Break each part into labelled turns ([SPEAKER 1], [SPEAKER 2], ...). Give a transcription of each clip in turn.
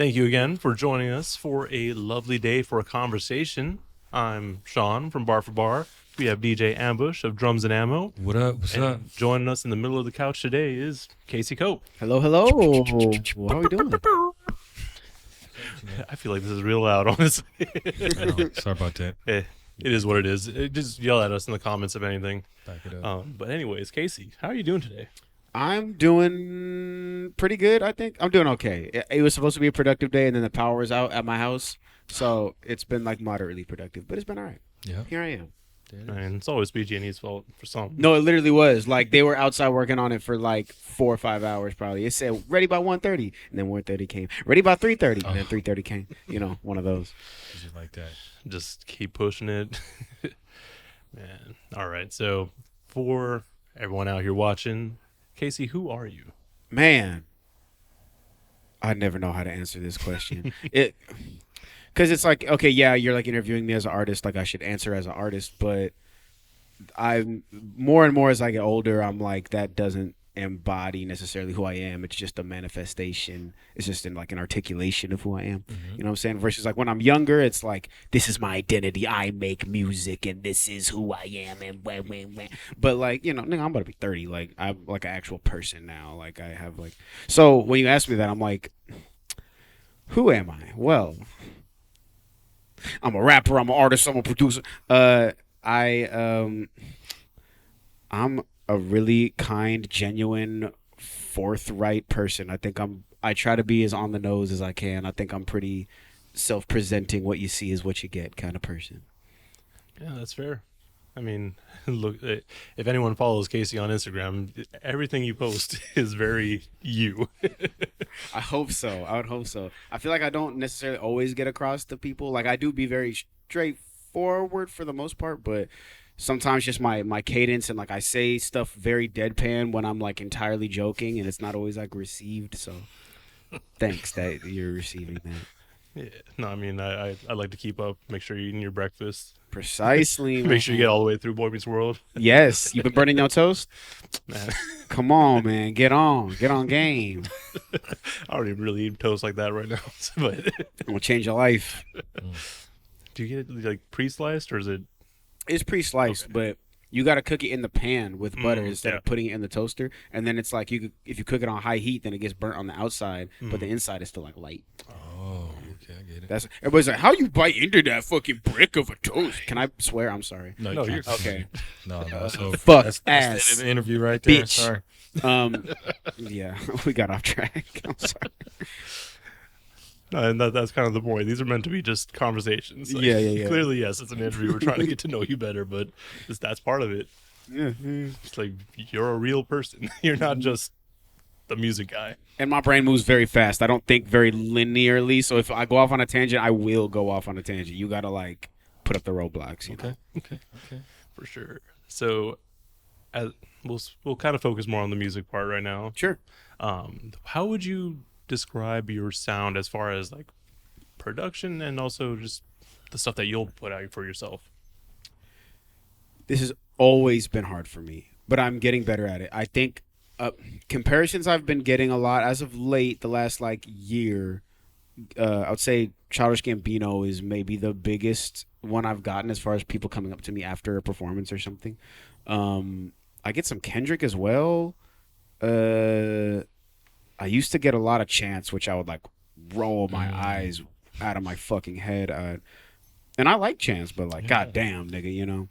[SPEAKER 1] Thank you again for joining us for a lovely day for a conversation. I'm Sean from Bar for Bar. We have DJ Ambush of Drums and Ammo.
[SPEAKER 2] What up? What's
[SPEAKER 1] And
[SPEAKER 2] up?
[SPEAKER 1] joining us in the middle of the couch today is Casey Cope.
[SPEAKER 3] Hello. How are we doing?
[SPEAKER 1] I feel like this is real loud, honestly.
[SPEAKER 2] Oh, sorry about that.
[SPEAKER 1] It is what it is. Just yell at us in the comments if anything.
[SPEAKER 2] Back it up.
[SPEAKER 1] But anyways, Casey, how are you doing today?
[SPEAKER 3] I'm doing pretty good, I think. I'm doing okay. It was supposed to be a productive day, and then the power was out at my house. So it's been like moderately productive, but it's been all right.
[SPEAKER 2] Yeah.
[SPEAKER 3] Here I am.
[SPEAKER 1] And it's always BG&E's fault for some.
[SPEAKER 3] No, it literally was. Like, they were outside working on it for like 4 or 5 hours probably. It said, ready by 1:30, and then 1:30 came. Ready by 3:30, and then 3:30 came. You know, one of those.
[SPEAKER 2] Just like that.
[SPEAKER 1] Just keep pushing it. Man. All right. So for everyone out here watching, Casey, who are you?
[SPEAKER 3] Man, I never know how to answer this question. Because it's like, okay, yeah, you're like interviewing me as an artist, like I should answer as an artist, but I'm more and more as I get older, I'm like, that doesn't embody necessarily who I am. It's just a manifestation. It's just in like an articulation of who I am.
[SPEAKER 2] Mm-hmm.
[SPEAKER 3] You know what I'm saying? Versus like when I'm younger, it's like, this is my identity. I make music and this is who I am. And wah, wah, wah. But like, you know, nigga, I'm about to be 30. Like, I'm like an actual person now. Like, I have like, so when you ask me that, I'm like, who am I? Well, I'm a rapper. I'm an artist. I'm a producer. I'm a really kind, genuine, forthright person. I try to be as on the nose as I can. I think I'm pretty self-presenting. What you see is what you get kind of person.
[SPEAKER 1] Yeah, that's fair. I mean, look, if anyone follows Casey on Instagram, everything you post is very you.
[SPEAKER 3] I hope so. I would hope so. I feel like I don't necessarily always get across to people. Like, I do be very straightforward for the most part, but sometimes just my cadence and like I say stuff very deadpan when I'm like entirely joking, and it's not always like received. So thanks that you're receiving that.
[SPEAKER 1] Yeah. No, I mean, I like to keep up, make sure you're eating your breakfast.
[SPEAKER 3] Precisely.
[SPEAKER 1] Make sure you get all the way through Boy Meets World.
[SPEAKER 3] Yes. You've been burning your toast?
[SPEAKER 1] Man,
[SPEAKER 3] Come on, man. Get on game.
[SPEAKER 1] I don't even really eat toast like that right now. But
[SPEAKER 3] I'm gonna change your life.
[SPEAKER 1] do you get it like pre-sliced or is it?
[SPEAKER 3] It's pre-sliced,
[SPEAKER 1] Okay.
[SPEAKER 3] but you got to cook it in the pan with butter instead
[SPEAKER 1] yeah.
[SPEAKER 3] of putting it in the toaster. And then it's like if you cook it on high heat, then it gets burnt on the outside, but the inside is still like light.
[SPEAKER 2] Oh, okay, I get it.
[SPEAKER 3] That's everybody's like, how you bite into that fucking brick of a toast? Can I swear? I'm sorry.
[SPEAKER 2] No,
[SPEAKER 1] No,
[SPEAKER 2] you
[SPEAKER 1] you're
[SPEAKER 2] can't.
[SPEAKER 3] Okay.
[SPEAKER 2] No. So
[SPEAKER 3] Fuck
[SPEAKER 2] that's
[SPEAKER 3] ass.
[SPEAKER 2] the interview right there.
[SPEAKER 3] Bitch.
[SPEAKER 2] Sorry.
[SPEAKER 3] Yeah, we got off track. I'm sorry.
[SPEAKER 1] And that's kind of the point. These are meant to be just conversations. Like,
[SPEAKER 3] Yeah.
[SPEAKER 1] Clearly, yes, it's an interview. We're trying to get to know you better, but that's part of it.
[SPEAKER 3] Yeah.
[SPEAKER 1] It's like you're a real person. You're not just the music guy.
[SPEAKER 3] And my brain moves very fast. I don't think very linearly. So if I go off on a tangent, I will go off on a tangent. You gotta like put up the roadblocks. You know?
[SPEAKER 2] Okay.
[SPEAKER 1] For sure. So, we'll kind of focus more on the music part right now.
[SPEAKER 3] Sure.
[SPEAKER 1] How would you describe your sound as far as like production and also just the stuff that you'll put out for yourself?
[SPEAKER 3] This has always been hard for me, but I'm getting better at it. I think comparisons I've been getting a lot as of late, the last like year. I would say Childish Gambino is maybe the biggest one I've gotten as far as people coming up to me after a performance or something. I get some Kendrick as well. I used to get a lot of Chance, which I would like roll my eyes out of my fucking head. And I like Chance, but like, goddamn, nigga, you know.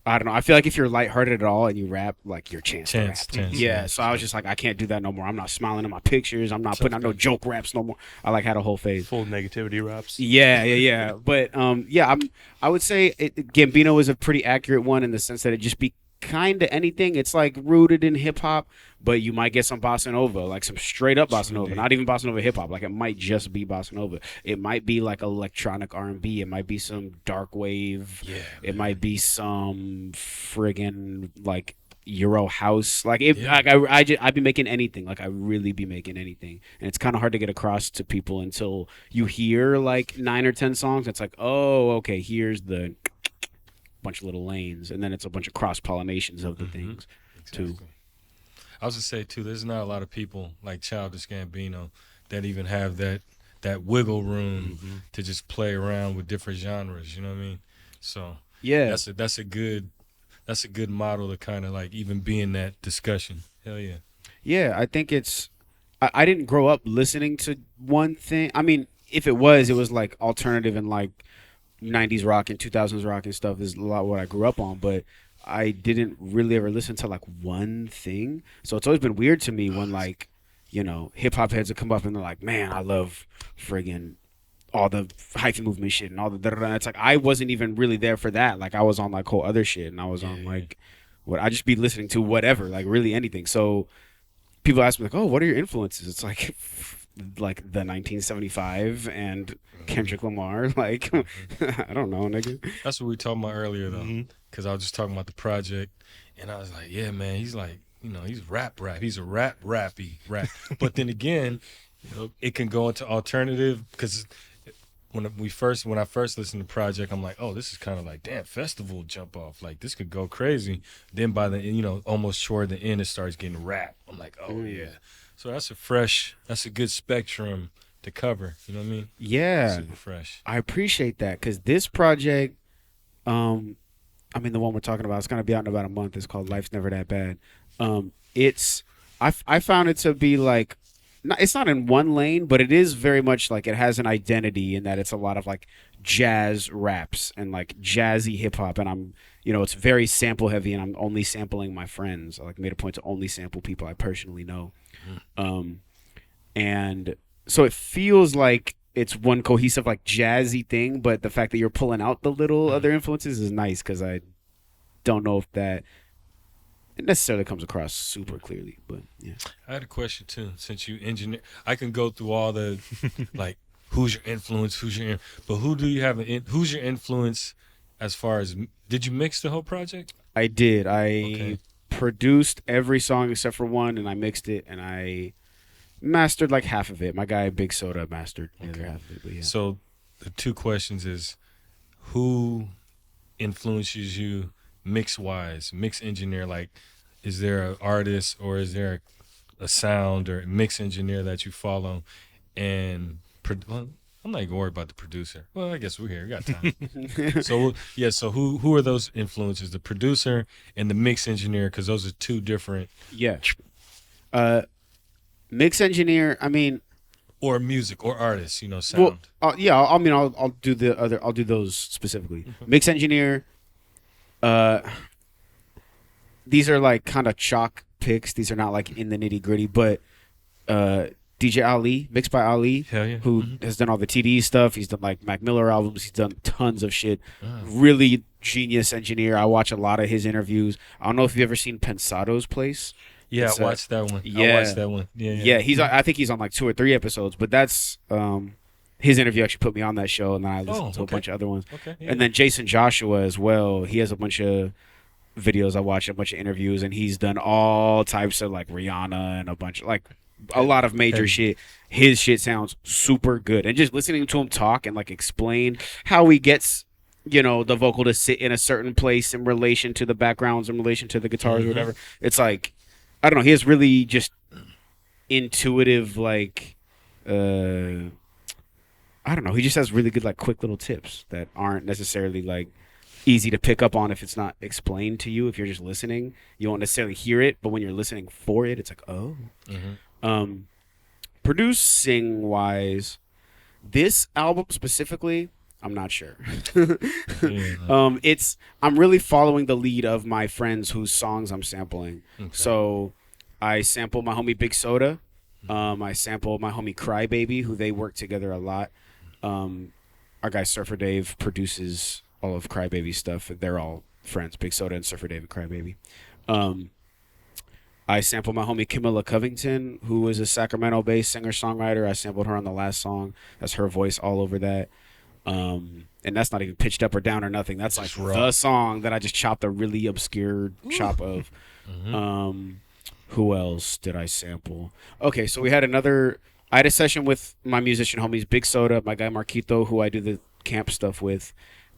[SPEAKER 3] I don't know. I feel like if you're lighthearted at all and you rap, like you're Chance. to rap. Yeah. So I was just like, I can't do that no more. I'm not smiling in my pictures. I'm not putting out no joke raps no more. I like had a whole phase.
[SPEAKER 1] Full negativity raps.
[SPEAKER 3] Yeah. But I would say Gambino is a pretty accurate one in the sense that it just be kind of anything. It's like rooted in hip hop, but you might get some bossa nova, like some straight up bossa nova, not even bossa nova hip hop. Like it might just be bossa nova. It might be like electronic R&B. It might be some dark wave.
[SPEAKER 2] Yeah.
[SPEAKER 3] It might be some friggin' like Euro house. Like if I'd be making anything. Like I really be making anything, and it's kind of hard to get across to people until you hear like 9 or 10 songs. It's like, oh, okay, here's the bunch of little lanes, and then it's a bunch of cross pollinations of the things too.
[SPEAKER 2] I was to say too, there's not a lot of people like Childish Gambino that even have that wiggle room to just play around with different genres. You know what I mean? So
[SPEAKER 3] Yeah.
[SPEAKER 2] that's a good model to kind of like even be in that discussion. Hell yeah.
[SPEAKER 3] Yeah, I think it's. I didn't grow up listening to one thing. I mean, if it was like alternative and like 90s rock and 2000s rock and stuff is a lot what I grew up on, but I didn't really ever listen to like one thing. So it's always been weird to me when like, hip hop heads would come up and they're like, man, I love friggin' all the hyphy movement shit and all the da-da-da. It's like I wasn't even really there for that. Like I was on like whole other shit and I was on like what I just be listening to whatever, like really anything. So people ask me like, "Oh, what are your influences?" It's like the 1975 and Kendrick Lamar. Like I don't know, nigga.
[SPEAKER 2] That's what we talked about earlier though, because I was just talking about the project, and I was like, yeah, man, he's like, he's rap. He's a rap. But then again, it can go into alternative because when I first listened to the project, I'm like, oh, this is kind of like, damn, festival jump off. Like this could go crazy. Then by the almost toward the end, it starts getting rap. I'm like, oh yeah. So that's a good spectrum to cover. You know what I mean?
[SPEAKER 3] Yeah.
[SPEAKER 2] Super fresh.
[SPEAKER 3] I appreciate that because this project, the one we're talking about, it's gonna be out in about a month. It's called Life's Never That Bad. I found it to be like. It's not in one lane, but it is very much like it has an identity in that it's a lot of like jazz raps and like jazzy hip hop. And I'm, it's very sample heavy and I'm only sampling my friends. I like made a point to only sample people I personally know. And so it feels like it's one cohesive like jazzy thing, but the fact that you're pulling out the little other influences is nice because I don't know if that it necessarily comes across super clearly, but yeah.
[SPEAKER 2] I had a question too. Since you engineer, I can go through all the like, who's your influence? But who do you have? Who's your influence as far as? Did you mix the whole project?
[SPEAKER 3] I did. I produced every song except for one, and I mixed it, and I mastered like half of it. My guy Big Soda mastered the other half of it. But yeah.
[SPEAKER 2] So the two questions is, who influences you? Mix engineer, like is there an artist or is there a sound or mix engineer that you follow? And well, I'm not even worried about the producer. Well, I guess we're here, we got time. So who are those influences, the producer and the mix engineer, because those are two different.
[SPEAKER 3] Mix engineer,
[SPEAKER 2] or music or artists, sound.
[SPEAKER 3] Well, I'll do the other. I'll do those specifically. Mix engineer. These are like kind of chalk picks. These are not like in the nitty gritty, but DJ Ali, mixed by Ali, who has done all the TD stuff. He's done like Mac Miller albums. He's done tons of shit. Really genius engineer. I watch a lot of his interviews. I don't know if you've ever seen Pensado's Place.
[SPEAKER 2] Yeah, I watched that one. I watched that one. Yeah.
[SPEAKER 3] I think he's on like 2 or 3 episodes, but that's his interview actually put me on that show, and then I listened to a bunch of other ones. And then Jason Joshua as well. He has a bunch of videos I watch, a bunch of interviews, and he's done all types of like Rihanna and a lot of major shit. His shit sounds super good, and just listening to him talk and like explain how he gets the vocal to sit in a certain place in relation to the backgrounds, in relation to the guitars or whatever. It's like, I don't know, he has really just intuitive like I don't know. He just has really good, like, quick little tips that aren't necessarily, like, easy to pick up on if it's not explained to you. If you're just listening, you won't necessarily hear it, but when you're listening for it, it's like, oh. Producing wise, this album specifically, I'm not sure. I'm really following the lead of my friends whose songs I'm sampling. So I sample my homie Big Soda. I sample my homie Crybaby, who they work together a lot. Our guy Surfer Dave produces all of Crybaby's stuff. They're all friends, Big Soda and Surfer Dave and Crybaby. I sampled my homie Camilla Covington, who is a Sacramento-based singer-songwriter. I sampled her on the last song. That's her voice all over that. And that's not even pitched up or down or nothing. That's like the song that I just chopped a really obscure chop of. Who else did I sample? Okay, so I had a session with my musician homies, Big Soda, my guy Marquito, who I do the camp stuff with,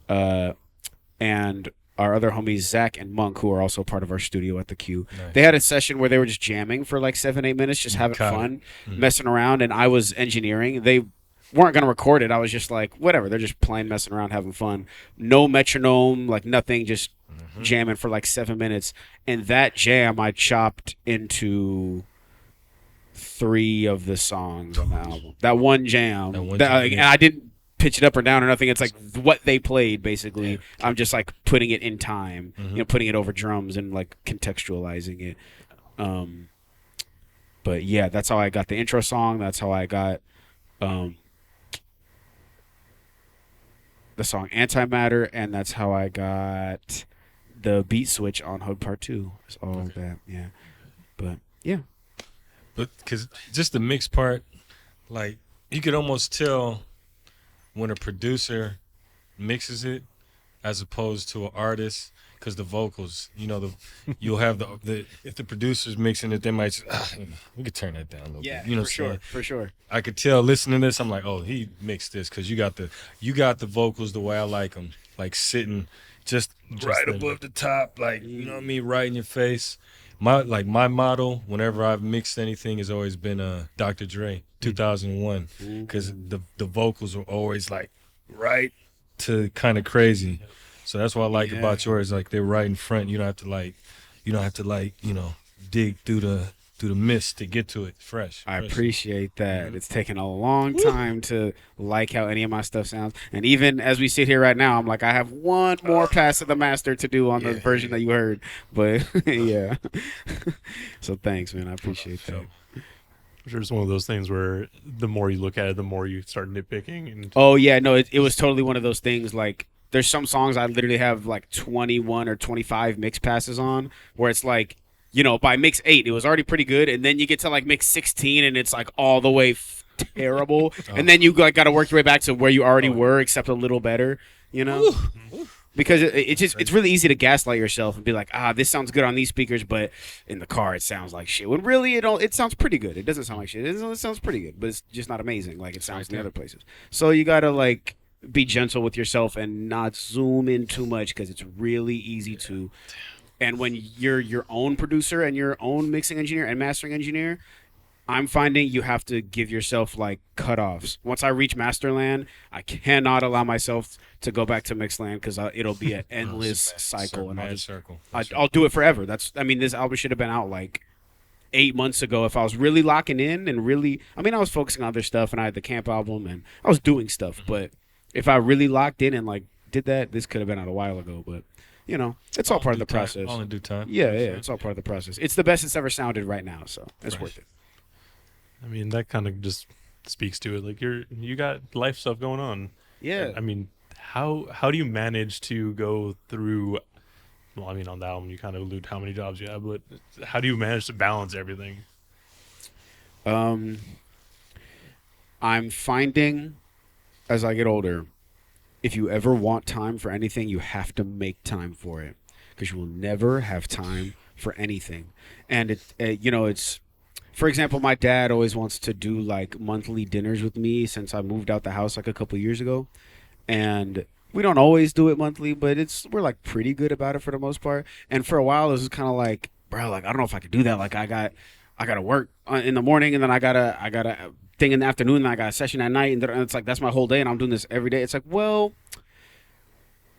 [SPEAKER 3] and our other homies Zach and Monk, who are also part of our studio at the Q.
[SPEAKER 2] Nice.
[SPEAKER 3] They had a session where they were just jamming for like 7-8 minutes, just having
[SPEAKER 2] Caught it.
[SPEAKER 3] fun, messing around, and I was engineering. They weren't gonna record it. I was just like, whatever. They're just playing, messing around, having fun. No metronome, like nothing, just jamming for like 7 minutes. And that jam I chopped into 3 of the songs on the album. That one jam. And I didn't pitch it up or down or nothing. It's like what they played, basically.
[SPEAKER 2] Yeah.
[SPEAKER 3] I'm just like putting it in time, putting it over drums and like contextualizing it. But yeah, that's how I got the intro song. That's how I got the song Antimatter, and that's how I got the beat switch on Hood Part 2. It's all that, yeah. But yeah.
[SPEAKER 2] But because just the mix part, like you could almost tell when a producer mixes it as opposed to an artist, because the vocals, you'll have the if the producer's mixing it, they might just, we could turn that down a little bit. You know,
[SPEAKER 3] for sure.
[SPEAKER 2] I could tell listening to this, I'm like, oh, he mixed this because you got the vocals the way I like them, like sitting just right above the top, like you know what I mean, right in your face. My motto whenever I've mixed anything has always been Dr. Dre 2001, because the vocals are always like right to kind of crazy. So that's what I like about yours, like they're right in front. You don't have to dig through the mist to get to it fresh.
[SPEAKER 3] I appreciate that. It's taken a long time to like how any of my stuff sounds. And even as we sit here right now, I'm like, I have one more pass of the master to do on the version that you heard. But yeah. So thanks, man. I appreciate that.
[SPEAKER 1] I'm sure it's one of those things where the more you look at it, the more you start nitpicking. And
[SPEAKER 3] oh, yeah. No, it was totally one of those things. Like, there's some songs I literally have like 21 or 25 mix passes on where it's like, by mix 8, it was already pretty good. And then you get to like mix 16 and it's like all the way terrible. And then you like got to work your way back to where you already were, except a little better, Because it's really easy to gaslight yourself and be like, this sounds good on these speakers, but in the car it sounds like shit. When really it sounds pretty good. It doesn't sound like shit. It sounds pretty good, but it's just not amazing like it sounds in the other places. So you got to like be gentle with yourself and not zoom in too much because it's really easy to. And when you're your own producer and your own mixing engineer and mastering engineer, I'm finding you have to give yourself like cutoffs. Once I reach Masterland, I cannot allow myself to go back to Mixland because it'll be an endless cycle, and I'll do it forever. This album should have been out like 8 months ago if I was really locking in and really. I was focusing on other stuff, and I had the camp album and I was doing stuff, but if I really locked in and like did that, this could have been out a while ago, but. It's all part of the process.
[SPEAKER 2] All in due time.
[SPEAKER 3] Yeah, it's all part of the process. It's the best it's ever sounded right now, so it's worth it.
[SPEAKER 1] That kind of just speaks to it. Like you got life stuff going on.
[SPEAKER 3] Yeah.
[SPEAKER 1] How do you manage to go through? Well, on the album you kind of allude how many jobs you have, but how do you manage to balance everything?
[SPEAKER 3] I'm finding as I get older, if you ever want time for anything, you have to make time for it because you will never have time for anything. And it's, for example, my dad always wants to do like monthly dinners with me since I moved out the house like a couple years ago. And we don't always do it monthly, but we're like pretty good about it for the most part. And for a while, it was kind of like, bro, like, I don't know if I could do that. Like I got to work in the morning and then I got a thing in the afternoon and I got a session at night. And it's like, that's my whole day. And I'm doing this every day. It's like, well,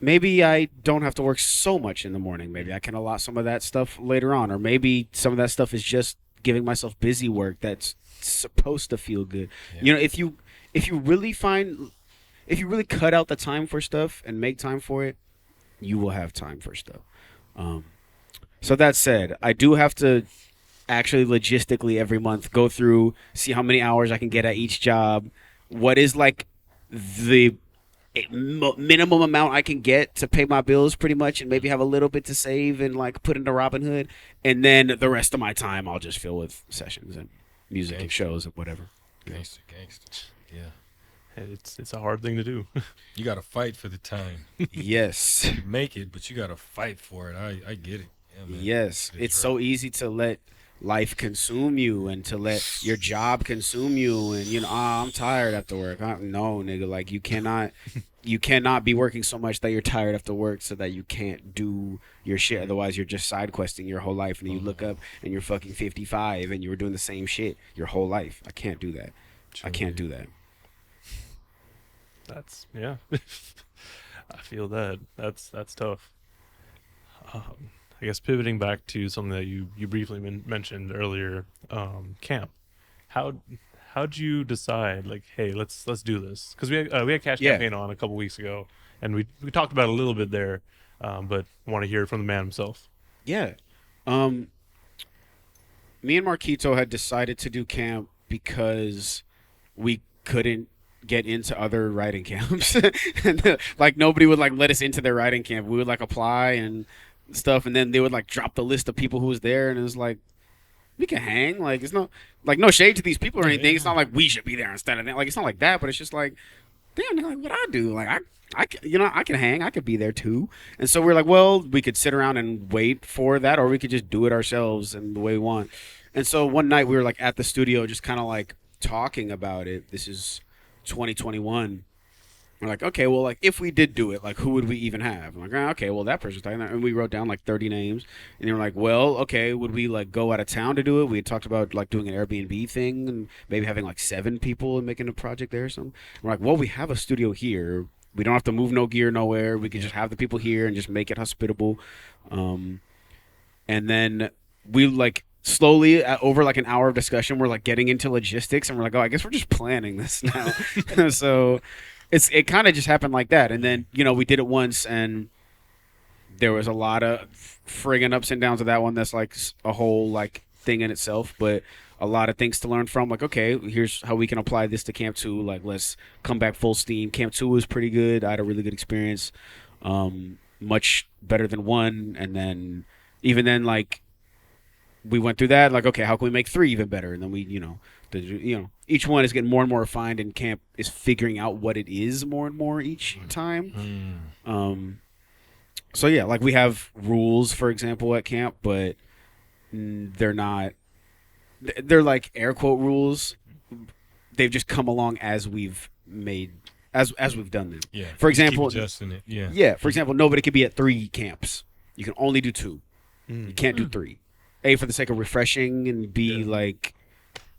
[SPEAKER 3] maybe I don't have to work so much in the morning. Maybe I can allot some of that stuff later on. Or maybe some of that stuff is just giving myself busy work that's supposed to feel good. Yeah. If you really cut out the time for stuff and make time for it, you will have time for stuff. So that said, I do have to actually logistically every month go through, see how many hours I can get at each job, what is like the minimum amount I can get to pay my bills pretty much, and maybe have a little bit to save and like put into Robinhood, and then the rest of my time I'll just fill with sessions and music and shows and whatever.
[SPEAKER 2] Gangster. Yeah.
[SPEAKER 1] It's a hard thing to do.
[SPEAKER 2] You got to fight for the time.
[SPEAKER 3] Yes.
[SPEAKER 2] You make it, but you got to fight for it. I get it. Yeah, man.
[SPEAKER 3] Yes. It's so easy to let life consume you and to let your job consume you and I'm tired after work. No, nigga, like you cannot be working so much that you're tired after work so that you can't do your shit. Otherwise you're just side questing your whole life and then you look up and you're fucking 55 and you were doing the same shit your whole life. I can't do that. I can't do that.
[SPEAKER 1] That's yeah. I feel that. That's tough. I guess pivoting back to something that you briefly mentioned earlier, camp. How'd you decide like, hey, let's do this? Because we had Cash
[SPEAKER 3] Yeah.
[SPEAKER 1] Campaign on a couple weeks ago, and we talked about it a little bit there, but want to hear it from the man himself.
[SPEAKER 3] Yeah. Me and Marquito had decided to do camp because we couldn't get into other writing camps. And like nobody would like let us into their writing camp. We would like apply and stuff, and then they would like drop the list of people who was there, and it was like we can hang. Like it's no no shade to these people or anything. It's not like we should be there instead of them. Like it's not like that, but it's just like, damn, like what I do. Like I can hang. I could be there too. And so we're like, well, we could sit around and wait for that, or we could just do it ourselves and the way we want. And so one night we were like at the studio, just kind of like talking about it. This is 2021. We're like, okay, well, like if we did do it, like who would we even have? I'm like, okay, well that person's talking, and we wrote down like 30 names, and they were like, well, okay, would we like go out of town to do it? We had talked about like doing an Airbnb thing and maybe having like 7 people and making a project there or something. We're like, well, we have a studio here. We don't have to move no gear nowhere. We can just have the people here and just make it hospitable. And then we like slowly over like an hour of discussion, we're like getting into logistics, and we're like, oh, I guess we're just planning this now. So it kind of just happened like that. And then we did it once, and there was a lot of friggin' ups and downs of that one. That's like a whole like thing in itself, but a lot of things to learn from. Like, okay, here's how we can apply this to Camp 2. Like, let's come back full steam. Camp 2 was pretty good. I had a really good experience, much better than 1. And then even then, like, we went through that. Like, okay, how can we make 3 even better? And then we, each one is getting more and more refined, and Camp is figuring out what it is more and more each time. So yeah, like we have rules, for example, at Camp, but they're not. They're like air quote rules. They've just come along as we've made as we've done them.
[SPEAKER 2] Yeah.
[SPEAKER 3] For example,
[SPEAKER 2] keep adjusting it. Yeah.
[SPEAKER 3] Yeah. For example, nobody could be at 3 camps. You can only do 2. You can't do 3. A, for the sake of refreshing, and B, like,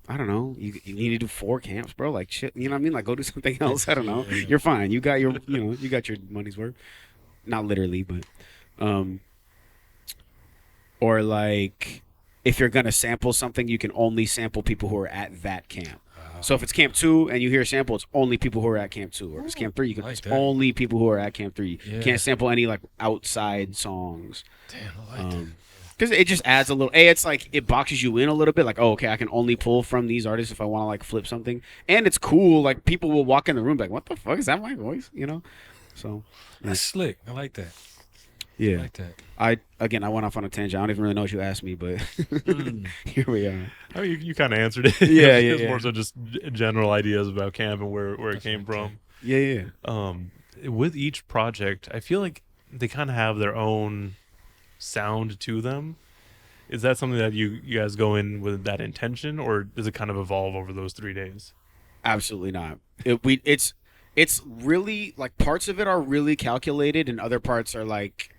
[SPEAKER 3] I don't know, you need to do 4 camps, bro. Like shit, you know what I mean? Like go do something else. I don't know.
[SPEAKER 2] Yeah.
[SPEAKER 3] You're fine. You got your you got your money's worth. Not literally, but or like if you're gonna sample something, you can only sample people who are at that camp. So if it's Camp 2 and you hear a sample, it's only people who are at Camp 2. Or if it's Camp 3, it's only people who are at Camp 3.
[SPEAKER 2] Yeah.
[SPEAKER 3] You can't sample any like outside songs.
[SPEAKER 2] Damn, I like that.
[SPEAKER 3] Because it just adds a little. It's like it boxes you in a little bit. Like, oh, okay, I can only pull from these artists if I want to like flip something. And it's cool. Like people will walk in the room like, what the fuck is that my voice? So
[SPEAKER 2] That's slick. I like that.
[SPEAKER 3] yeah.
[SPEAKER 2] I like that.
[SPEAKER 3] I went off on a tangent. I don't even really know what you asked me, but here we are.
[SPEAKER 1] I mean, you kind of answered it.
[SPEAKER 3] Yeah,
[SPEAKER 1] It's
[SPEAKER 3] yeah.
[SPEAKER 1] more so just general ideas about camp and where it came from.
[SPEAKER 3] Yeah.
[SPEAKER 1] With each project, I feel like they kind of have their own sound to them. Is that something that you guys go in with that intention, or does it kind of evolve over those 3 days?
[SPEAKER 3] Absolutely not. It's really like parts of it are really calculated, and other parts are like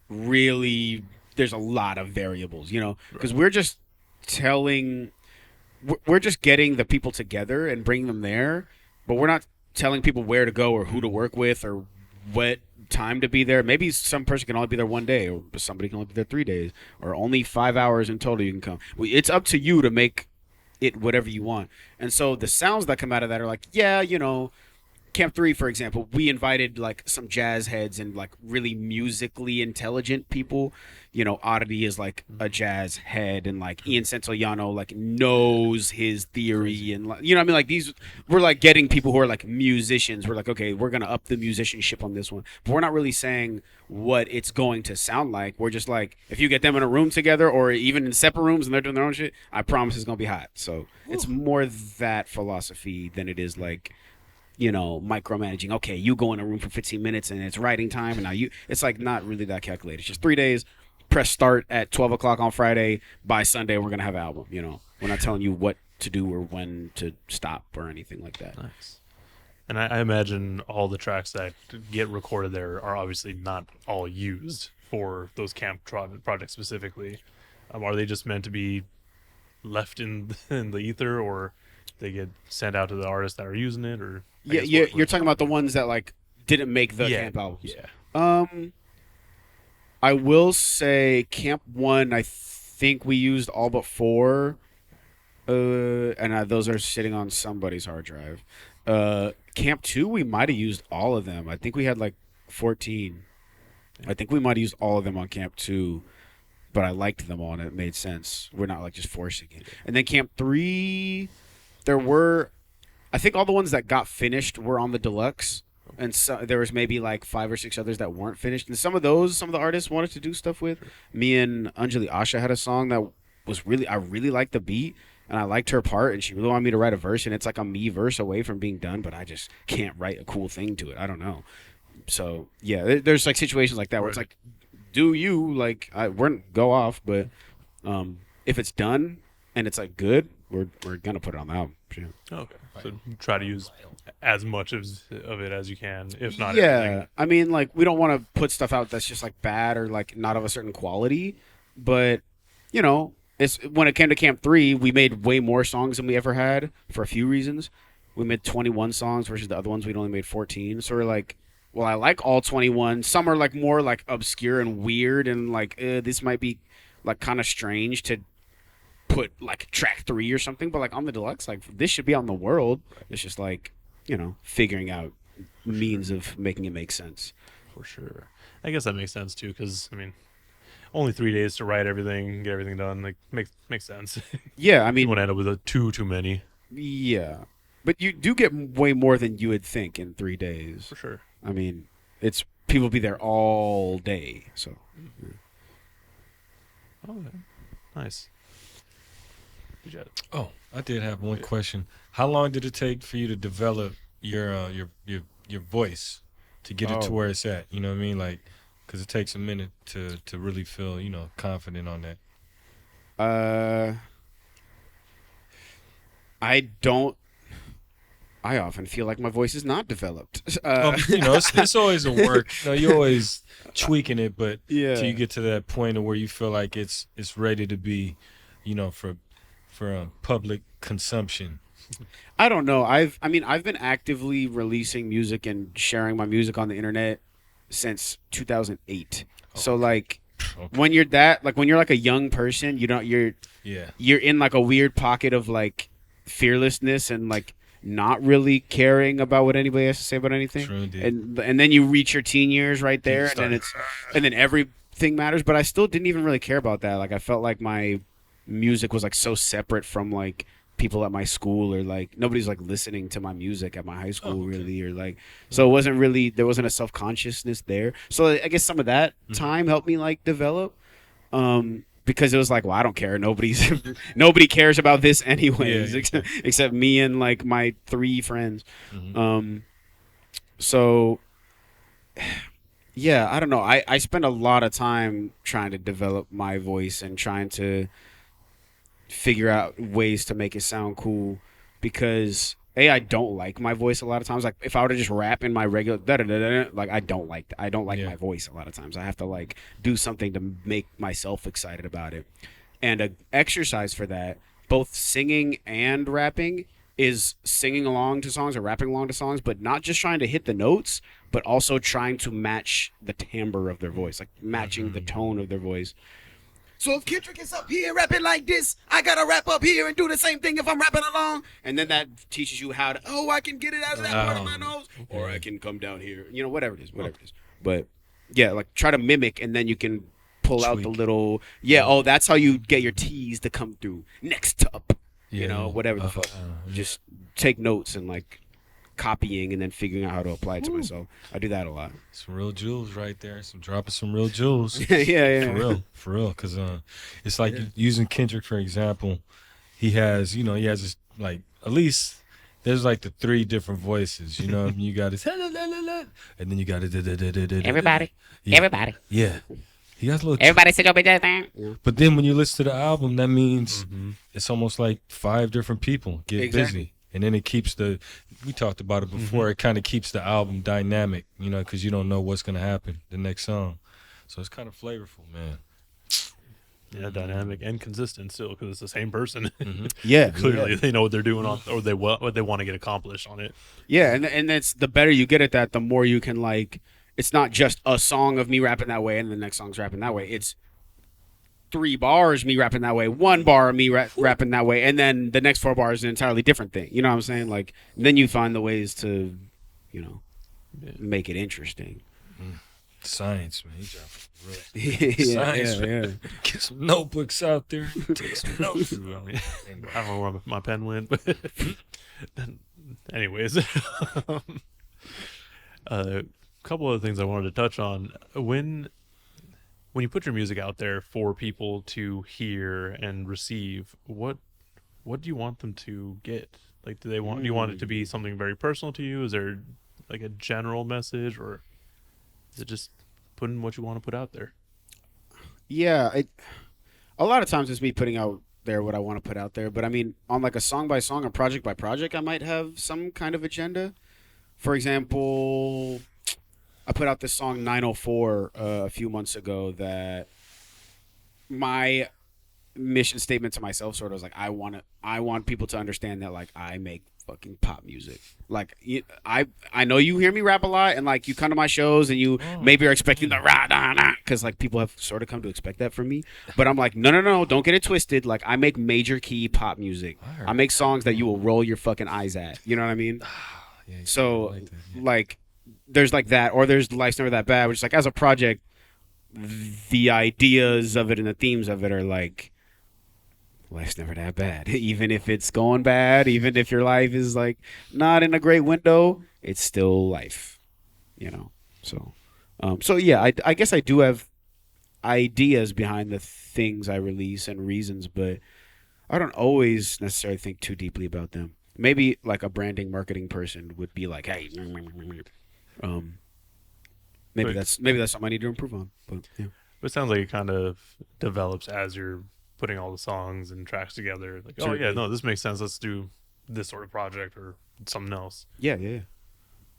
[SPEAKER 3] really. There's a lot of variables, because we're just we're just getting the people together and bringing them there, but we're not telling people where to go or who to work with or what time to be there. Maybe some person can only be there 1 day, or somebody can only be there 3 days, or only 5 hours in total you can come. It's up to you to make it whatever you want. And so the sounds that come out of that are like, Camp 3, for example, we invited like some jazz heads and like really musically intelligent people. Oddity is like a jazz head, and like Ian Santillano like knows his theory, and like, what I mean? Like these, we're like getting people who are like musicians. We're like, okay, we're gonna up the musicianship on this one, but we're not really saying what it's going to sound like. We're just like, if you get them in a room together, or even in separate rooms and they're doing their own shit, I promise it's gonna be hot. So it's more that philosophy than it is like, micromanaging. Okay, you go in a room for 15 minutes and it's writing time, and now it's like not really that calculated. It's just 3 days. press start at 12 o'clock on Friday. By Sunday, we're gonna have an album. You know, we're not telling you what to do or when to stop or anything like that.
[SPEAKER 1] Nice. And I imagine all the tracks that get recorded there are obviously not all used for those camp projects specifically. Are they just meant to be left in the ether, or they get sent out to the artists that are using it? Or
[SPEAKER 3] You're talking about the ones that like didn't make the camp albums.
[SPEAKER 1] Yeah.
[SPEAKER 3] I will say Camp 1, I think we used all but 4. And those are sitting on somebody's hard drive. Camp 2, we might have used all of them. I think we had like 14. I think we might have used all of them on Camp 2, but I liked them all and it made sense. We're not like just forcing it. And then Camp 3, I think all the ones that got finished were on the deluxe. And so there was maybe like 5 or 6 others that weren't finished. And some of the artists wanted to do stuff with. Me and Anjali Asha had a song that was I really liked the beat. And I liked her part, and she really wanted me to write a verse, and it's like a me verse away from being done, but I just can't write a cool thing to it. I don't know. So, yeah, there's like situations like that where it's like, do you, like, go off, but if it's done and it's like good, we're going to put it on the album. Yeah.
[SPEAKER 1] Okay. So try to use as much of it as you can, if not
[SPEAKER 3] everything. I mean, like, we don't want to put stuff out that's just like bad or like not of a certain quality, but, you know, when it came to Camp 3, we made way more songs than we ever had for a few reasons. We made 21 songs versus the other ones we'd only made 14. So we're like, well, I like all 21. Some are like more like obscure and weird and like this might be like kind of strange to put like track 3 or something. But like on the deluxe, like this should be on the world. It's just like, you know, figuring out means of making it make sense.
[SPEAKER 1] For sure. I guess that makes sense too, because I mean, only 3 days to write everything, get everything done. Like makes sense.
[SPEAKER 3] Yeah, I mean,
[SPEAKER 1] you won't end up with too many.
[SPEAKER 3] Yeah, but you do get way more than you would think in 3 days.
[SPEAKER 1] For sure.
[SPEAKER 3] I mean, it's people be there all day. So.
[SPEAKER 1] Oh, nice.
[SPEAKER 2] Oh, I did have one question. How long did it take for you to develop your voice to get it to where it's at? You know what I mean, like. Because it takes a minute to really feel, you know, confident on that.
[SPEAKER 3] I often feel like my voice is not developed.
[SPEAKER 2] You know, it's always a work. You know, you're always tweaking it, but
[SPEAKER 3] yeah.
[SPEAKER 2] till you get to that point of where you feel like it's ready to be, you know, for public consumption.
[SPEAKER 3] I don't know. I've been actively releasing music and sharing my music on the internet since 2008. So like when you're like a young person, you're in like a weird pocket of like fearlessness and like not really caring about what anybody has to say about anything.
[SPEAKER 2] True, indeed.
[SPEAKER 3] And then you reach your teen years right there, and then everything matters. But I still didn't even really care about that. Like I felt like my music was like so separate from like people at my school, or like nobody's like listening to my music at my high school really, or like, so there wasn't a self-consciousness there. So I guess some of that time helped me like develop, because it was like, well, I don't care. Nobody cares about this anyways, except me and like my 3 friends. So yeah, I don't know. I spend a lot of time trying to develop my voice and trying to figure out ways to make it sound cool, because I don't like my voice a lot of times. Like if I were to just rap in my regular like I don't like my voice a lot of times. I have to like do something to make myself excited about it. And an exercise for that, both singing and rapping, is singing along to songs or rapping along to songs, but not just trying to hit the notes, but also trying to match the timbre of their voice, like matching the tone of their voice. So if Kendrick is up here rapping like this, I gotta rap up here and do the same thing if I'm rapping along. And then that teaches you how to, I can get it out of that part of my nose, or I can come down here, you know, whatever it is. But yeah, like try to mimic, and then you can pull out the little, that's how you get your T's to come through. Next up, you know, whatever the fuck. Just take notes and like copying and then figuring out how to apply it to myself. I do that a lot.
[SPEAKER 2] Some real jewels right there. Dropping some real jewels.
[SPEAKER 3] Yeah.
[SPEAKER 2] For real. Because it's like using Kendrick, for example. He has this, like, at least there's like the 3 different voices, you know. You got his and then you got it.
[SPEAKER 4] Everybody.
[SPEAKER 2] Yeah. He has a little.
[SPEAKER 3] Everybody sit up and that thing. Yeah.
[SPEAKER 2] But then when you listen to the album, that means
[SPEAKER 1] Mm-hmm.
[SPEAKER 2] it's almost like 5 different people get
[SPEAKER 3] Exactly.
[SPEAKER 2] busy. And then it keeps we talked about it before, it kind of keeps the album dynamic, you know, because you don't know what's going to happen the next song. So it's kind of flavorful, man.
[SPEAKER 1] Yeah, dynamic and consistent still because it's the same person.
[SPEAKER 3] Yeah.
[SPEAKER 1] Clearly, they know what they're doing on, or what they want to get accomplished on it.
[SPEAKER 3] Yeah, and it's the better you get at that, the more you can like. It's not just a song of me rapping that way and the next song's rapping that way. It's 3 bars me rapping that way, 1 bar of me rapping that way, and then the next 4 bars is an entirely different thing. You know what I'm saying? Like then you find the ways to, you know, make it interesting.
[SPEAKER 2] Science, man. He dropped
[SPEAKER 3] yeah,
[SPEAKER 2] science,
[SPEAKER 3] yeah,
[SPEAKER 2] man. Get some notebooks out there. Take some notes.
[SPEAKER 1] I don't know where my pen went, but anyways, a couple of things I wanted to touch on. When you put your music out there for people to hear and receive, what do you want them to get? Like, do you want it to be something very personal to you? Is there like a general message, or is it just putting what you want to put out there?
[SPEAKER 3] Yeah, a lot of times it's me putting out there what I want to put out there. But I mean, on like a song by song or project by project, I might have some kind of agenda. For example, I put out this song 904 a few months ago that my mission statement to myself sort of was like, I want people to understand that like I make fucking pop music. Like I know you hear me rap a lot and like you come to my shows and you maybe are expecting the rah da da because like people have sort of come to expect that from me. But I'm like, no, don't get it twisted. Like I make major key pop music. I make songs that you will roll your fucking eyes at. You know what I mean?
[SPEAKER 2] Yeah,
[SPEAKER 3] So
[SPEAKER 2] I like that, yeah.
[SPEAKER 3] like there's like that, or there's Life's Never That Bad, which is like as a project, the ideas of it and the themes of it are like life's never that bad. Even if it's going bad, even if your life is like not in a great window, it's still life, you know? So yeah, I guess I do have ideas behind the things I release and reasons, but I don't always necessarily think too deeply about them. Maybe like a branding marketing person would be like, hey, maybe that's something I need to improve on. But yeah.
[SPEAKER 1] But it sounds like it kind of develops as you're putting all the songs and tracks together. Like, oh yeah, no, this makes sense. Let's do this sort of project or something else.
[SPEAKER 3] Yeah.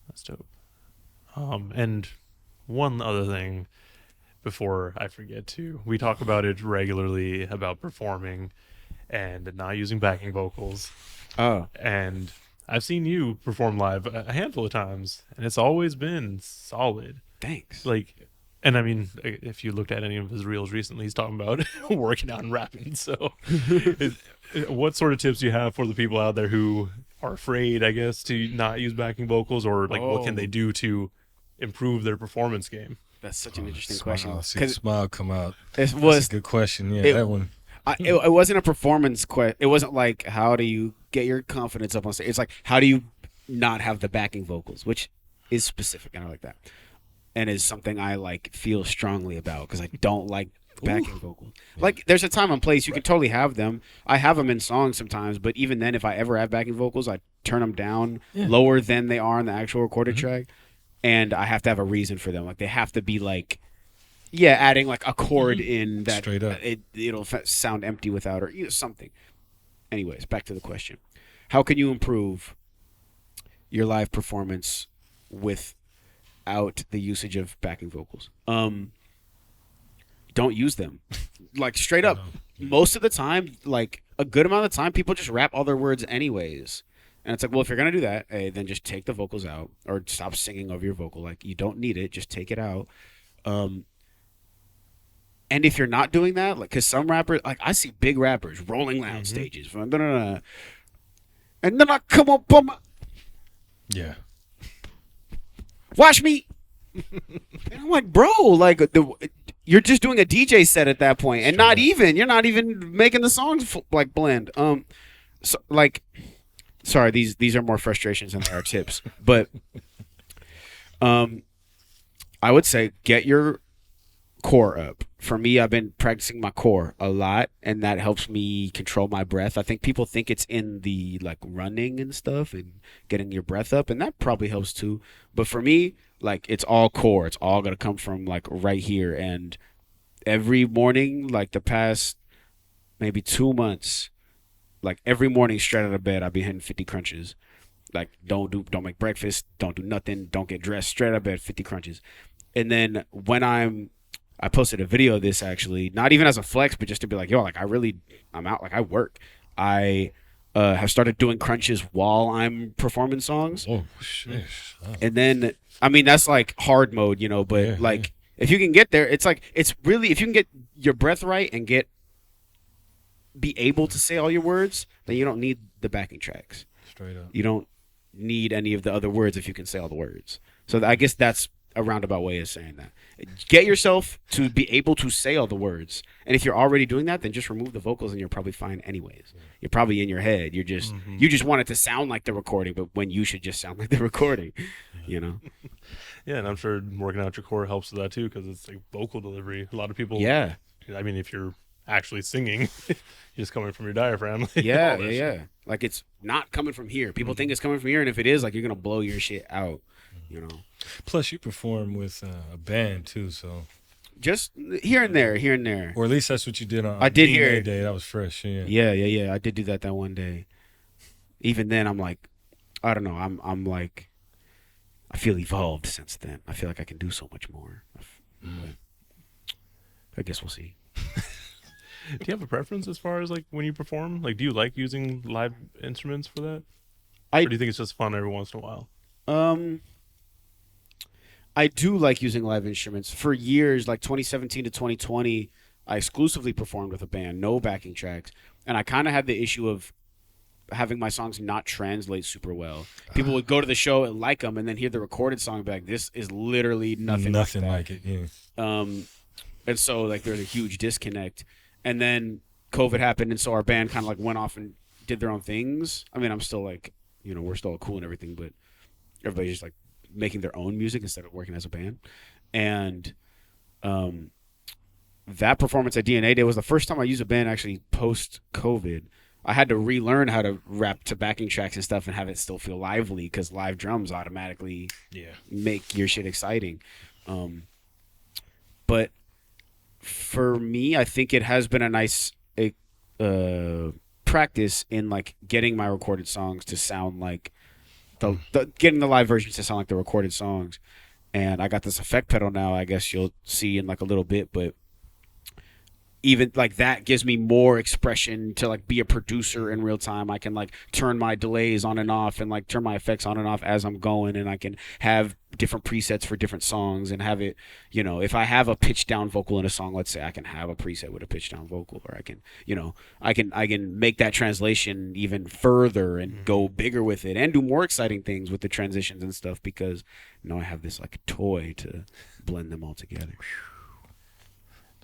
[SPEAKER 1] That's dope. And one other thing before I forget to, we talk about it regularly about performing and not using backing vocals.
[SPEAKER 3] Oh,
[SPEAKER 1] And I've seen you perform live a handful of times, and it's always been solid.
[SPEAKER 3] thanks.
[SPEAKER 1] Like, and I mean, if you looked at any of his reels recently, he's talking about working out and rapping. So, what sort of tips do you have for the people out there who are afraid, I guess, to not use backing vocals, or like what can they do to improve their performance game?
[SPEAKER 3] That's such an interesting
[SPEAKER 2] Smile.
[SPEAKER 3] question.
[SPEAKER 2] See the smile come out.
[SPEAKER 3] It
[SPEAKER 2] That's
[SPEAKER 3] was
[SPEAKER 2] a good question. Yeah,
[SPEAKER 3] it-
[SPEAKER 2] that one.
[SPEAKER 3] it wasn't a performance question. It wasn't like how do you get your confidence up on stage. It's like how do you not have the backing vocals, which is specific and I like that, and is something I like feel strongly about because I don't like backing vocals. Like there's a time and place you can totally have them. I have them in songs sometimes, but even then, if I ever have backing vocals, I turn them down lower than they are on the actual recorded track, and I have to have a reason for them. Like they have to be like. Yeah, adding like a chord in that
[SPEAKER 2] Straight up.
[SPEAKER 3] it'll sound empty without or something. Anyways, back to the question: how can you improve your live performance without the usage of backing vocals? Don't use them. Like straight up, most of the time, like a good amount of the time, people just rap all their words anyways. And it's like, well, if you're gonna do that, then just take the vocals out or stop singing over your vocal. Like you don't need it, just take it out. And if you're not doing that, like, because some rappers, like, I see big rappers rolling down stages, and then I come up on my,
[SPEAKER 2] Yeah.
[SPEAKER 3] watch me. And I'm like, bro, like, you're just doing a DJ set at that point, and you're not even making the songs like blend. So like, sorry, these are more frustrations than they are tips, but, I would say get your core up. For me, I've been practicing my core a lot, and that helps me control my breath. I think people think it's in the like running and stuff and getting your breath up, and that probably helps too. But for me, like it's all core. It's all gonna come from like right here, and every morning, like the past maybe 2 months, like every morning straight out of bed, I'll be hitting 50 crunches. Like don't make breakfast, don't do nothing, don't get dressed, straight out of bed, 50 crunches. And then when I posted a video of this actually, not even as a flex, but just to be like, yo, like I'm out, like I work. I have started doing crunches while I'm performing songs.
[SPEAKER 2] Oh shit!
[SPEAKER 3] And then, I mean, that's like hard mode, you know, but like if you can get there, it's like, it's really, if you can get your breath right and be able to say all your words, then you don't need the backing tracks.
[SPEAKER 2] Straight up.
[SPEAKER 3] You don't need any of the other words if you can say all the words. So I guess that's a roundabout way of saying that. Get yourself to be able to say all the words. And if you're already doing that, then just remove the vocals and you're probably fine anyways. You're probably in your head. You just want it to sound like the recording, but when you should just sound like the recording, you know?
[SPEAKER 1] Yeah, and I'm sure working out your core helps with that too, because it's like vocal delivery. A lot of people.
[SPEAKER 3] Yeah.
[SPEAKER 1] I mean, if you're actually singing, you're just coming from your diaphragm. Like,
[SPEAKER 3] Yeah. Like it's not coming from here. People think it's coming from here, and if it is, like you're gonna blow your shit out. You know.
[SPEAKER 2] Plus, you perform with a band too, so
[SPEAKER 3] just here and there.
[SPEAKER 2] or at least that's what you did on.
[SPEAKER 3] I did
[SPEAKER 2] DNA
[SPEAKER 3] hear
[SPEAKER 2] Day. That was fresh.
[SPEAKER 3] Yeah. I did do that one day. Even then, I'm like, I don't know. I'm like, I feel evolved since then. I feel like I can do so much more. I guess we'll see.
[SPEAKER 1] Do you have a preference as far as like when you perform? Like, do you like using live instruments for that? Or do you think it's just fun every once in a while?
[SPEAKER 3] I do like using live instruments. For years, like 2017 to 2020, I exclusively performed with a band, no backing tracks. And I kind of had the issue of having my songs not translate super well. People would go to the show and like them and then hear the recorded song and be like, this is literally nothing
[SPEAKER 2] like it. Yeah.
[SPEAKER 3] And so like there's a huge disconnect. And then COVID happened, and so our band kind of like went off and did their own things. I mean, I'm still like, you know, we're still cool and everything, but everybody's just like making their own music instead of working as a band. And that performance at DNA Day was the first time I used a band actually post-COVID. I had to relearn how to rap to backing tracks and stuff and have it still feel lively, because live drums automatically make your shit exciting. But for me, I think it has been a nice practice in like getting my recorded songs to sound like getting the live versions to sound like the recorded songs. And I got this effect pedal now, I guess you'll see in like a little bit, but even like that gives me more expression to like be a producer in real time. I can like turn my delays on and off and like turn my effects on and off as I'm going, and I can have different presets for different songs and have it, you know, if I have a pitch down vocal in a song, let's say, I can have a preset with a pitch down vocal, or I can, you know, I can make that translation even further and go bigger with it and do more exciting things with the transitions and stuff, because you know I have this like toy to blend them all together.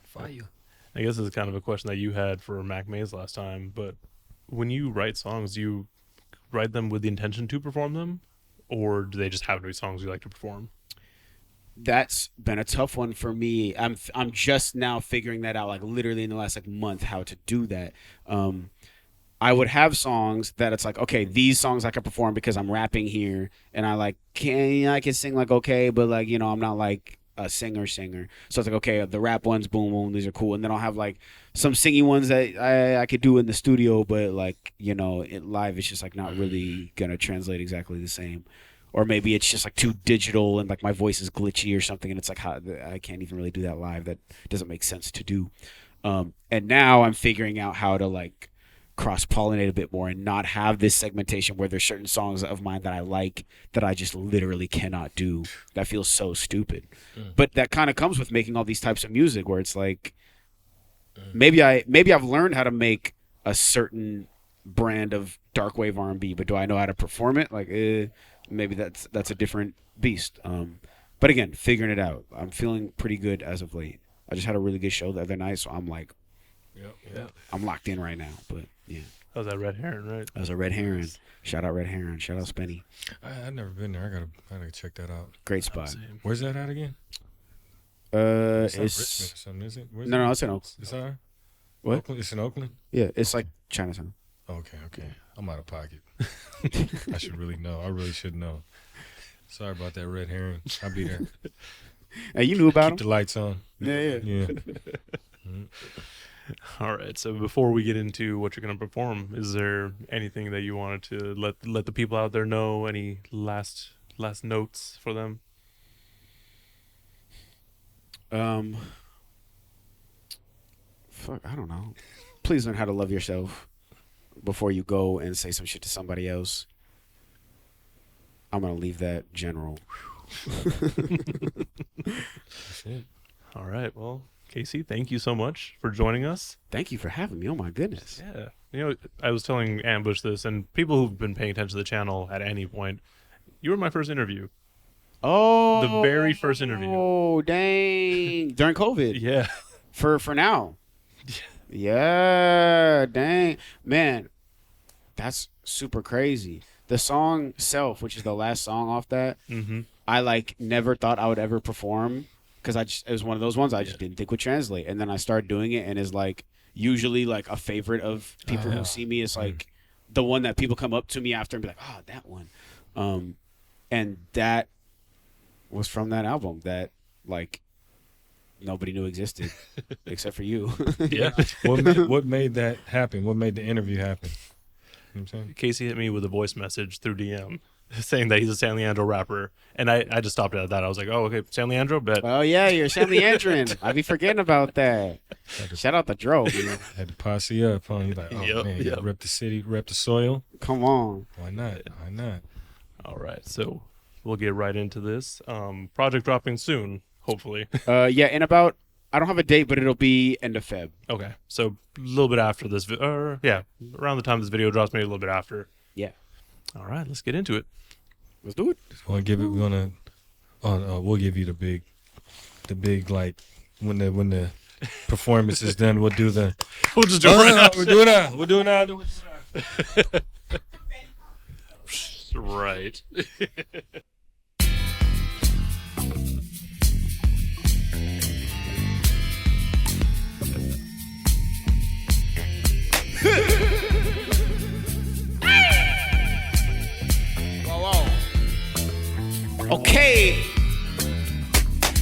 [SPEAKER 2] Fire.
[SPEAKER 1] I guess this is kind of a question that you had for Mac Maze last time, but when you write songs, do you write them with the intention to perform them, or do they just happen to be songs you like to perform?
[SPEAKER 3] That's been a tough one for me. I'm just now figuring that out, like literally in the last like month, how to do that. I would have songs that it's like, okay, these songs I can perform because I'm rapping here, and I can sing like okay, but like, you know, I'm not like a singer. So it's like, okay, the rap ones, boom, these are cool. And then I'll have like some singing ones that I could do in the studio, but like, you know, live it's just like not really gonna translate exactly the same. Or maybe it's just like too digital and like my voice is glitchy or something, and it's like, I can't even really do that live. That doesn't make sense to do. And now I'm figuring out how to like cross-pollinate a bit more and not have this segmentation where there's certain songs of mine that I like that I just literally cannot do. That feels so stupid. But that kind of comes with making all these types of music, where it's like maybe I've learned how to make a certain brand of dark wave R&B, but do I know how to perform it? Like maybe that's a different beast. But again, figuring it out. I'm feeling pretty good as of late. I just had a really good show the other night, so I'm like, I'm locked in right now. But yeah,
[SPEAKER 1] that was that Red Heron, right?
[SPEAKER 3] That was a Red Heron. Shout out Red Heron. Shout out Spenny.
[SPEAKER 2] I've never been there. I gotta check that out.
[SPEAKER 3] Great spot.
[SPEAKER 2] Where's that at again?
[SPEAKER 3] It's
[SPEAKER 2] Richmond or something, is it?
[SPEAKER 3] No, it's in Oakland.
[SPEAKER 2] It's on
[SPEAKER 3] What?
[SPEAKER 2] Oakland? It's in Oakland.
[SPEAKER 3] Yeah, it's like Chinatown.
[SPEAKER 2] Okay. I'm out of pocket. I should really know. I really should know. Sorry about that, Red Heron. I'll be there.
[SPEAKER 3] Hey, you knew about
[SPEAKER 2] Keep the
[SPEAKER 3] him?
[SPEAKER 2] lights on.
[SPEAKER 3] Yeah.
[SPEAKER 2] Yeah.
[SPEAKER 1] All right. So before we get into what you're going to perform, is there anything that you wanted to let the people out there know? Any last notes for them?
[SPEAKER 3] Fuck, I don't know. Please learn how to love yourself before you go and say some shit to somebody else. I'm gonna leave that general.
[SPEAKER 2] That's it.
[SPEAKER 1] All right. Well, Casey, thank you so much for joining us.
[SPEAKER 3] Thank you for having me. Oh my goodness.
[SPEAKER 1] Yeah. You know, I was telling Ambush this, and people who've been paying attention to the channel at any point, you were my first interview.
[SPEAKER 3] Oh,
[SPEAKER 1] The very first interview.
[SPEAKER 3] Oh dang! During COVID.
[SPEAKER 1] Yeah.
[SPEAKER 3] For now. Yeah, dang. Man, that's super crazy. The song Self, which is the last song off that,
[SPEAKER 1] Mm-hmm.
[SPEAKER 3] I like never thought I would ever perform because it was one of those ones I just didn't think would translate. And then I started doing it and is like usually like a favorite of people who see me. It's like the one that people come up to me after and be like, oh, that one. And that was from that album that like nobody knew existed except for you.
[SPEAKER 1] Yeah.
[SPEAKER 2] What made that happen? What made the interview happen? You know what I'm saying?
[SPEAKER 1] Casey hit me with a voice message through DM saying that he's a San Leandro rapper. And I just stopped it at that. I was like, oh, okay, San Leandro, bet.
[SPEAKER 3] Oh yeah, you're San Leandrin. I be forgetting about that. Shout out the Dro. Man.
[SPEAKER 2] Had to posse up, huh? You're like, oh
[SPEAKER 1] Yep,
[SPEAKER 2] man,
[SPEAKER 1] yep.
[SPEAKER 2] rep the city, rep the soil.
[SPEAKER 3] Come on.
[SPEAKER 2] Why not? Why not?
[SPEAKER 1] All right. So we'll get right into this. Project dropping soon, hopefully.
[SPEAKER 3] Yeah, in about I don't have a date, but it'll be end of Feb.
[SPEAKER 1] Okay. So a little bit after this, yeah, around the time this video drops, maybe a little bit after.
[SPEAKER 3] Yeah.
[SPEAKER 1] All right, let's get into it.
[SPEAKER 3] Let's do it.
[SPEAKER 2] Want to give it? We're gonna. We'll give you the big like when the performance is done. We'll do the.
[SPEAKER 1] We'll just jump right out.
[SPEAKER 2] We're doing that. We're doing that.
[SPEAKER 1] Right.
[SPEAKER 3] Okay.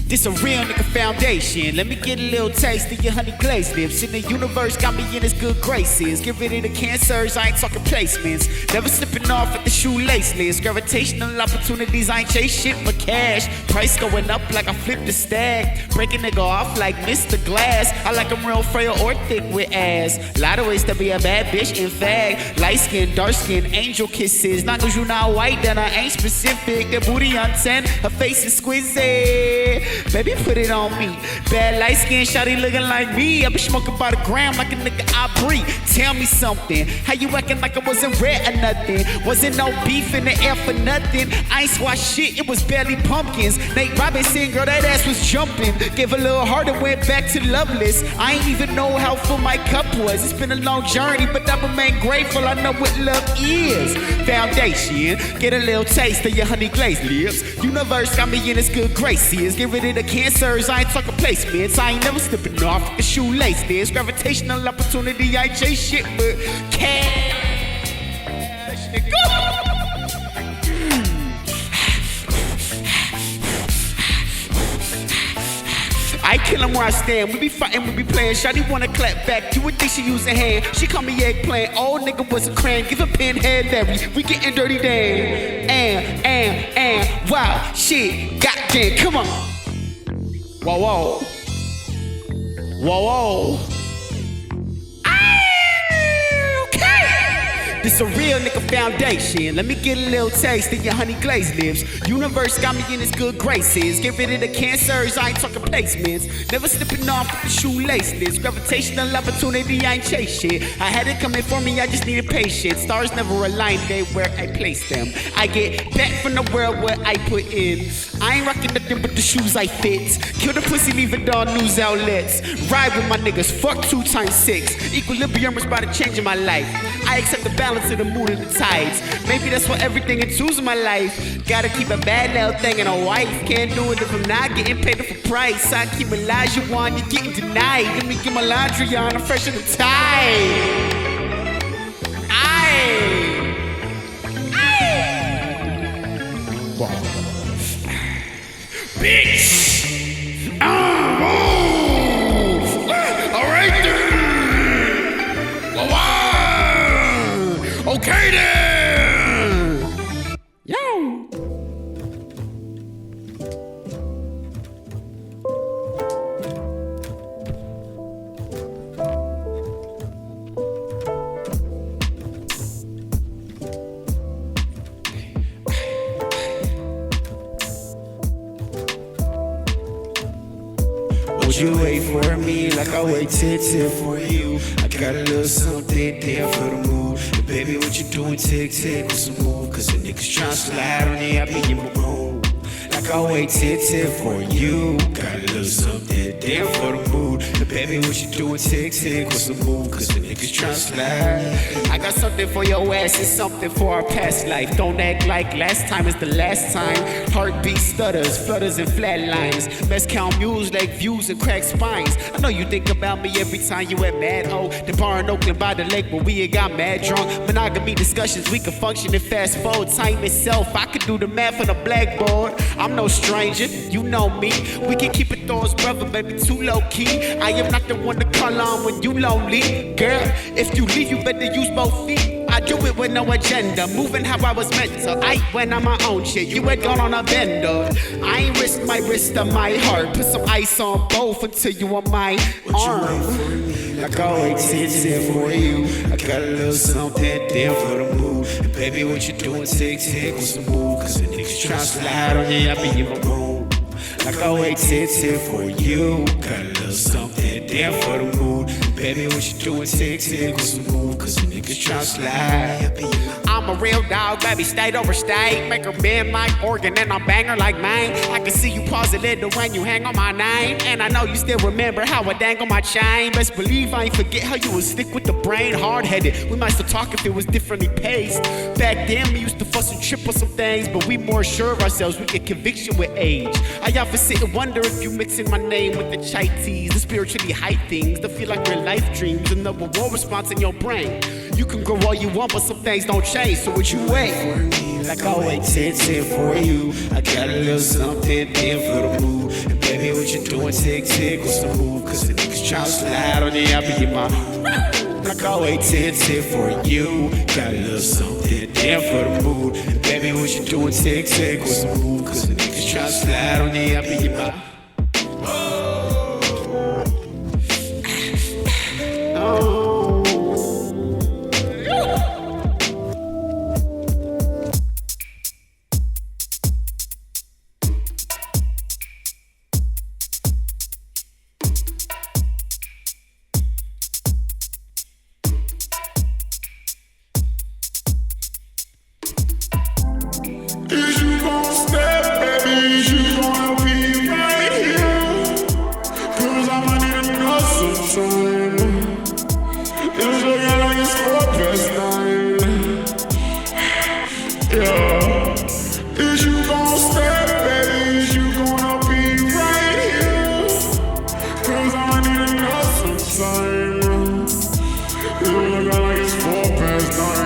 [SPEAKER 3] This a real nigga foundation. Let me get a little taste of your honey glazed lips. In the universe, got me in his good graces. Get rid of the cancers, I ain't talking placements. Never slipping off at the shoelace list. Gravitational opportunities, I ain't chase shit for cash. Price going up like I flipped a stack. Break a nigga off like Mr. Glass. I like him real frail or thick with ass. Lot of ways to be a bad bitch, in fact. Light skin, dark skin, angel kisses. Not cause you not white, then I ain't specific. The booty on 10, her face is exquisite. Baby, put it on me. Bad light skin, shawty looking like me. I be smoking about a gram like a nigga I breathe. Tell me something. How you acting like I wasn't red or nothing? Wasn't no beef in the air for nothing. I ain't squash shit, it was barely pumpkins. Nate Robinson, girl, that ass was jumping. Gave a little heart and went back to Loveless. I ain't even know how full my cup was. It's been a long journey, but I remain grateful. I know what love is. Foundation, get a little taste of your honey glazed lips. Universe got me in its good graces. Get rid of the cancers, I ain't talking placements. I ain't never slipping off the shoelace. There's gravitational opportunity, I ain't chase shit but cash. I kill him where I stand. We be fighting, we be playing. Shawty wanna clap back. You would think she use a hand. She call me eggplant. Old nigga was a crayon. Give a pinhead Larry. We getting dirty damn. And wow, shit, goddamn, come on. Whoa, whoa. Whoa, whoa. Okay. This a real nigga foundation. Let me get a little taste of your honey glazed lips. Universe got me in its good graces. Get rid of the cancers, I ain't talking placements. Never slipping off with the shoelaceless. Gravitational opportunity, I ain't chase shit. I had it coming for me, I just needed patience. Stars never align, they where I place them. I get back from the world where I put in. I ain't rocking nothing but the shoes I fit. Kill the pussy, leave it all news outlets. Ride with my niggas, fuck 2 times 6. Equilibrium was about to change in my life. I accept the balance of the mood and the tides. Maybe that's what everything ensues in my life. Gotta keep a bad little thing and a wife. Can't do it if I'm not getting paid for price. I keep Elijah on, you're getting denied. Let me get my laundry on, I'm fresh in the tide. Bitch! you wait for me like I wait till for you. I got a little something there for the mood. And baby, what you doing? Tick, with some move. Cause the niggas tryna slide on you, I be in my room. Like I wait till for you. Got a little something there for the mood. And baby, what you doing? Tick, with some move. Cause the niggas tryna slide. I got something for your ass and something for our past life. Don't act like last time is the last time. Heartbeat stutters, flutters and flatlines. Best count mules like views and cracked spines. I know you think about me every time you at Mad O. The bar in Oakland by the lake where we had got mad drunk. Monogamy discussions, we can function and fast forward. Time itself, I could do the math on a blackboard. I'm no stranger, you know me. We can keep it thoughts, brother, baby, too low key. I am not the one to call on when you lonely. Girl, if you leave, you better use both feet. I do it with no agenda, moving how I was meant to. I went on my own shit, you had gone on a bender. I ain't risk my wrist or my heart. Put some ice on both until you on my arm. Like I wait till for you. I got a little something there for the mood. And baby, what you doing? Tick with some move. Cause the niggas tryna slide on you, I be in my room. Like I wait till for you. Got a little something there for the mood. Baby, what you doing? Tick with some move. Cause the niggas tryna slide. I'm a real dog, baby, state over state. Make her bend like organ and I bang her like mine. I can see you pause a little when you hang on my name. And I know you still remember how I dangle my chain. Best believe I ain't forget how you would stick with the brain. Hard-headed, we might still talk if it was differently paced. Back then we used to fuss and trip on some things, but we more sure of ourselves, we get conviction with age. I often sit and wonder if you mixing my name with the chai teas, the spiritually high things that feel like real life dreams, and the reward response in your brain. You can grow all you want, but some things don't change, so what you wait for me? Like I wait till for you. I got a little something there for the mood. And baby, what you doing? Tick with some move. Cause the niggas tryna slide on you, I be in my like I wait till for you. Got a little something there for the mood. And baby, what you doing? Tick with some move. Cause the niggas tryna slide on you, I be in my
[SPEAKER 4] Is you gon' step, baby? Is you gonna be right here? Cause I'ma need enough some time. It's looking like it's for past 9. Yeah. Is you gon' step, baby? Is you gonna be right here? Cause I'ma need enough some time. It's looking like it's for past 9.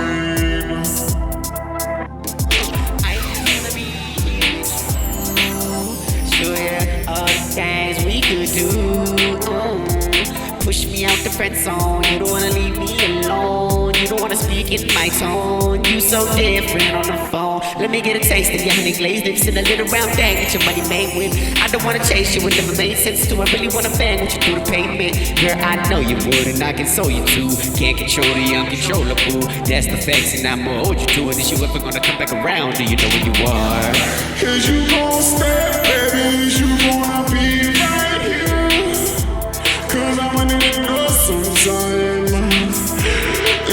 [SPEAKER 5] Things we could do. Push me out the friend zone. You don't wanna leave me alone. You don't wanna speak in my tone. You so different on the phone. Let me get a taste of your honey glazed lips and a little round thing that your money made with. I don't wanna chase you, it never made sense to. I really wanna bang with you through the pavement. Girl, I know you would and I can show you too. Can't control the uncontrollable. That's the facts and I'ma hold you to it. Is you ever gonna come back around? Do you know where you are?
[SPEAKER 4] Is you gon' step, baby? Is you gonna be right here? Cause I'ma need enough some time.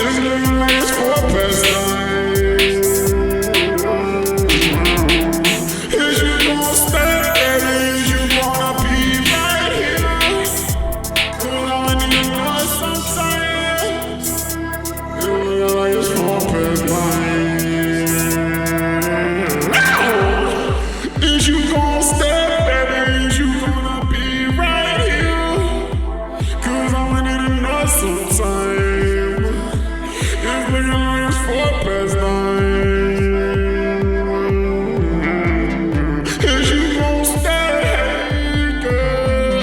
[SPEAKER 4] It's looking like it's for past 9. Is you gon' step, baby? Is you gonna be right here? Cause I'ma need enough some time. It's looking like it's for past 9. Is you gon' step, baby? Is you gonna be right here? Cause I'ma need enough some time. It's looking like it's for past 9. Is you gon' stay, girl?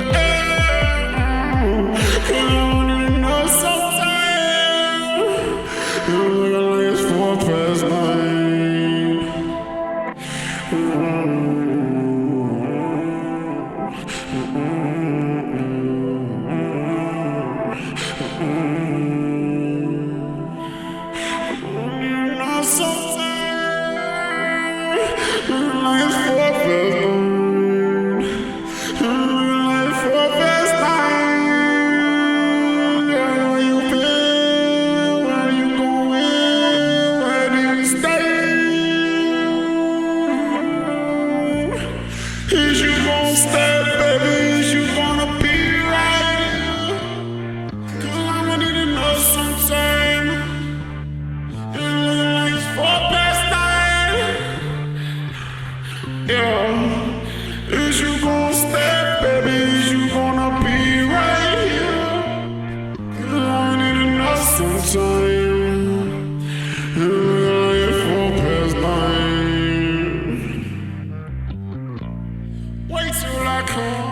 [SPEAKER 4] Cause I'ma need enough some time. It's looking like it's for past 9. Like it's for past 9. Like it's for past Is you gon' stay, baby? Is you gonna be right here? 'Cause I'ma need to know sometime. It look like it's 9:04. Yeah. Is you gon' stay, baby? Is you gonna be right here? 'Cause I need to know sometime. It look like it's 9:04. Wait till I come.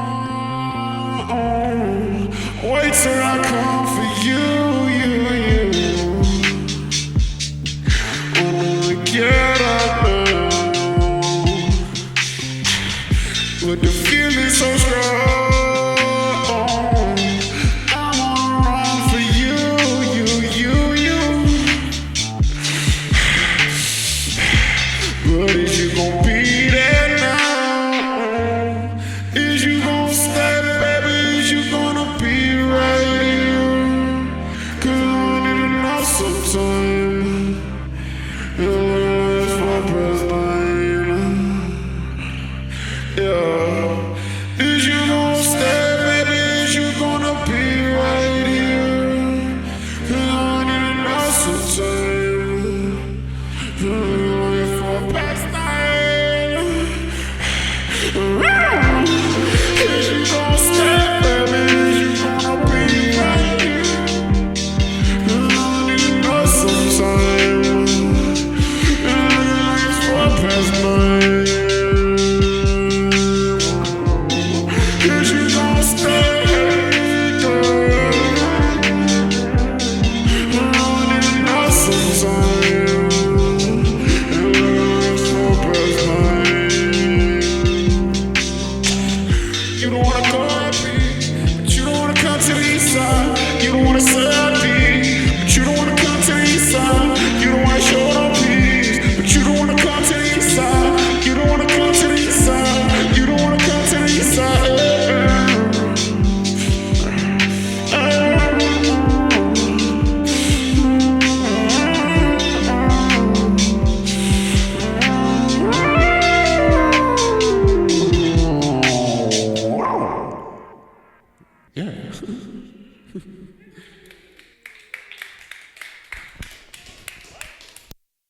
[SPEAKER 4] Wait till I come for you. Get up now. But the feeling so strong.